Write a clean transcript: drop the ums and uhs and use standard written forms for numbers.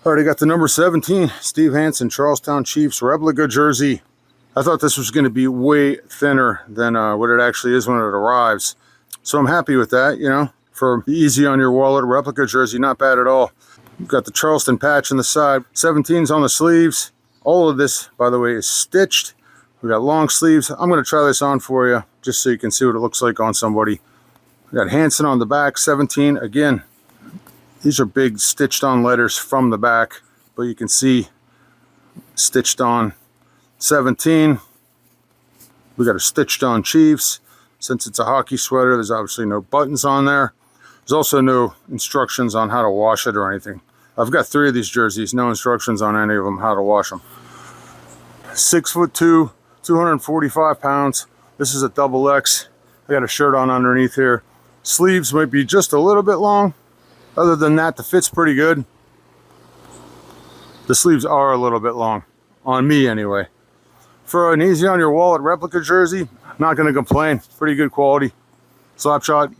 All right, I got the number 17, Steve Hanson, Charlestown Chiefs replica jersey. I thought this was going to be way thinner than what it actually is when it arrives. So I'm happy with that, you know, for easy on your wallet replica jersey, not bad at all. You've got the Charleston patch on the side, 17's on the sleeves. All of this, by the way, is stitched. We got long sleeves. I'm going to try this on for you just so you can see what it looks like on somebody. We got Hanson on the back, 17. Again, these are big stitched on letters from the back, but you can see stitched on 17. We got a stitched on Chiefs. Since it's a hockey sweater, there's obviously no buttons on there. There's also no instructions on how to wash it or anything. I've got 3 of these jerseys, no instructions on any of them how to wash them. 6'2", 245 pounds. This is a double X. I got a shirt on underneath here. Sleeves might be just a little bit long. Other than that, the fit's pretty good. The sleeves are a little bit long, on me anyway. For an easy on your wallet replica jersey, not going to complain. Pretty good quality. Slapshot.